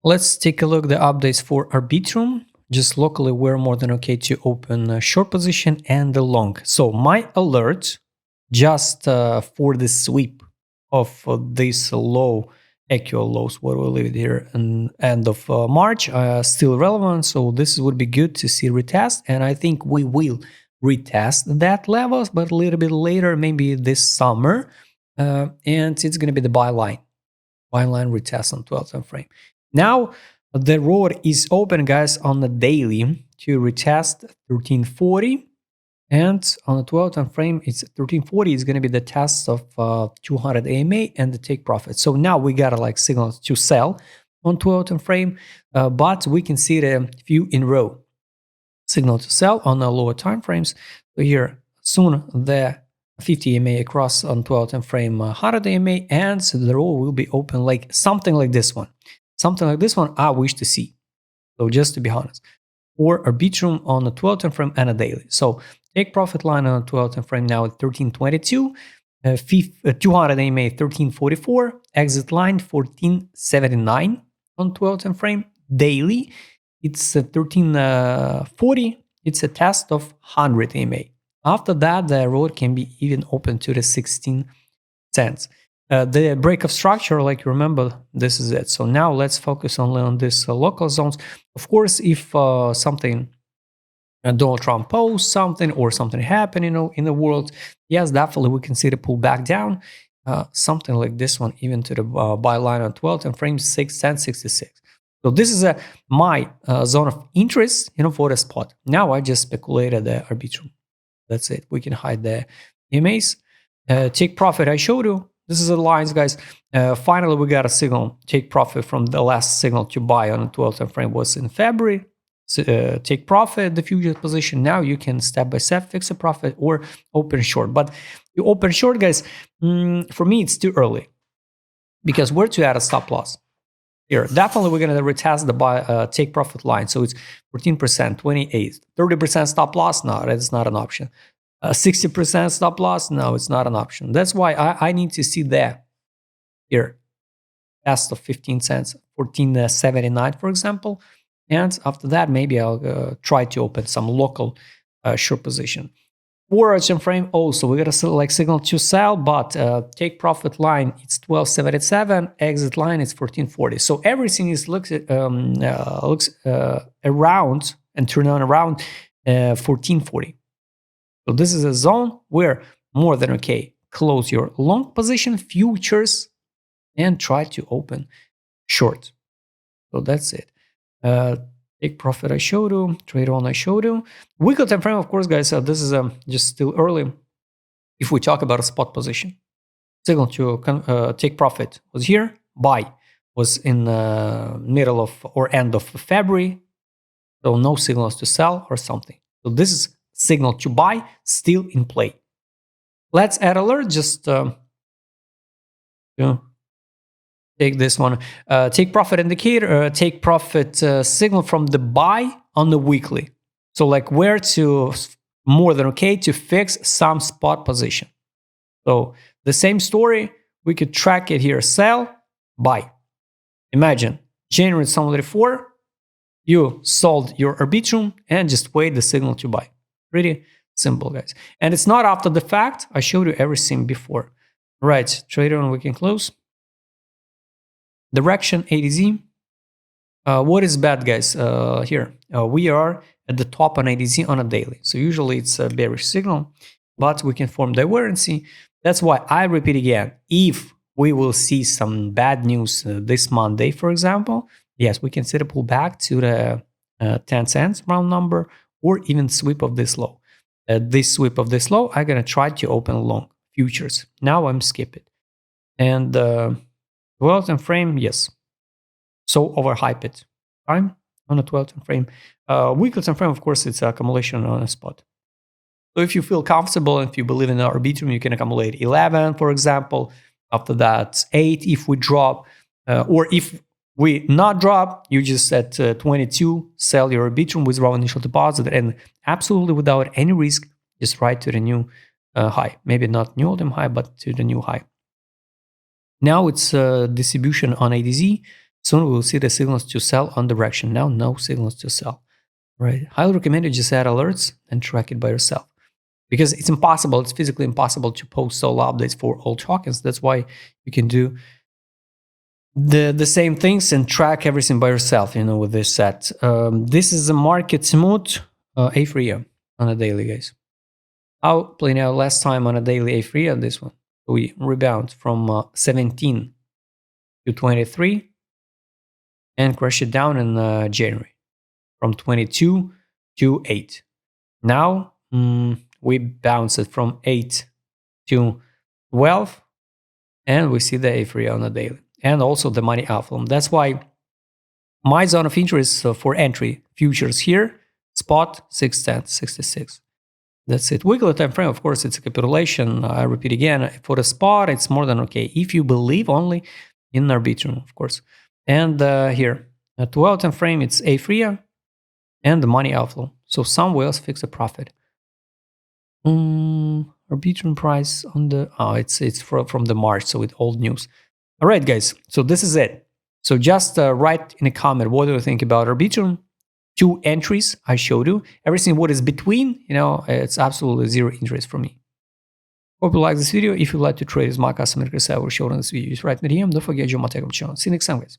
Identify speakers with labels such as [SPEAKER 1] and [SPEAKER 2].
[SPEAKER 1] Let's take a look at the updates for Arbitrum. Just locally, we're more than okay to open a short position and the long. So my alert just for the sweep of this low, actual lows, what we'll leave it here in end of March, still relevant. So this would be good to see retest. And I think we will retest that levels, but a little bit later, maybe this summer. And it's going to be the buy line retest on 12th time frame. Now the road is open, guys, on the daily to retest 1340, and on the 12th time frame, it's 1340 is going to be the test of 200 AMA and the take profit. So now we got like signals to sell on 12th time frame, but we can see the few in row signal to sell on the lower time frames. So here soon the 50 EMA across on 12 time frame 100 EMA, and so the row will be open like something like this one. Something like this one I wish to see. So just to be honest, or Arbitrum on the 12 time frame and a daily. So take profit line on the 12 time frame now at 1322, 200 EMA 1344, exit line 1479 on 12 time frame. Daily it's 1340. It's a test of 100 EMA. After that, the road can be even open to the 16 cents. The break of structure, like you remember, this is it. So now let's focus only on this local zones. Of course, if something, Donald Trump posts something or something happened, in the world, yes, definitely we can see the pull back down. Something like this one, even to the buy line on 12 and frame 610.66. So this is my zone of interest, for the spot. Now I just speculated the Arbitrum. That's it. We can hide the EMAs. Take profit, I showed you. This is the lines, guys. Finally, we got a signal. Take profit from the last signal to buy on the 12th time frame was in February. So, take profit, the future position. Now you can step by step fix a profit or open short. But you open short, guys, for me, it's too early. Because where to add a stop loss? Here, definitely we're going to retest the buy take profit line. So it's 14%, 28, 30% stop loss. No, that's not an option. 60% stop loss. No, it's not an option. That's why I need to see that here. Test of 15 cents, 14.79, for example. And after that, maybe I'll try to open some local short position. For time frame also, we got a select signal to sell, but take profit line, it's 12.77, exit line is 14.40. So everything is looks around and turn on around 14.40. So this is a zone where more than okay, close your long position futures and try to open short. So that's it. Take profit I showed you, trade on I showed you. Weekly time frame, of course, guys, this is just still early. If we talk about a spot position, signal to take profit was here, buy was in middle of or end of February, so no signals to sell or something. So this is signal to buy still in play. Let's add alert, just take this one. Take profit indicator, take profit signal from the buy on the weekly. So like where to more than okay to fix some spot position. So the same story, we could track it here, sell, buy. Imagine January 2024, you sold your Arbitrum and just wait the signal to buy. Pretty simple, guys. And it's not after the fact. I showed you everything before. Right, trader on weekend close. Direction ADZ. What is bad, guys? Here we are at the top on ADZ on a daily. So usually it's a bearish signal, but we can form divergency. That's why I repeat again. If we will see some bad news this Monday, for example, yes, we can see a pull back to the 10 cents round number, or even sweep of this low. This sweep of this low, I'm gonna try to open long futures. Now I'm skip it. And 12 time frame, yes. So overhype it. Time on a 12 time frame. Weekly time frame, of course, it's accumulation on a spot. So if you feel comfortable and if you believe in the Arbitrum, you can accumulate 11, for example. After that, 8 if we drop, or if we not drop, you just at 22 sell your Arbitrum, withdraw initial deposit, and absolutely without any risk, just right to the new high. Maybe not new all-time high, but to the new high. Now it's distribution on ADZ. Soon we will see the signals to sell on direction. Now, no signals to sell. Right? Highly recommend you just add alerts and track it by yourself. Because it's impossible, it's physically impossible to post solo updates for all tokens. That's why you can do the same things and track everything by yourself, with this set. This is a market smooth A3 on a daily, guys. How playing out last time on a daily A3 on this one? We rebound from 17 to 23 and crash it down in January from 22 to 8. Now we bounce it from 8 to 12 and we see the A3 on a daily and also the money outflow. That's why my zone of interest for entry futures here, spot 610, 66. That's it. Weekly time frame, of course, it's a capitulation. I repeat again, for the spot, it's more than okay if you believe only in Arbitrum, of course. And here, at 12 time frame, it's A3 and the money outflow. So some whales fix a profit. Arbitrum price on the it's from the March, so with old news. All right, guys. So this is it. So just write in a comment what do you think about Arbitrum. 2 entries I showed you. Everything what is between, it's absolutely zero interest for me. Hope you like this video. If you'd like to trade with my customer request, I will show on this video. Just write me DM. Don't forget to join my Telegram channel. See you next time, guys.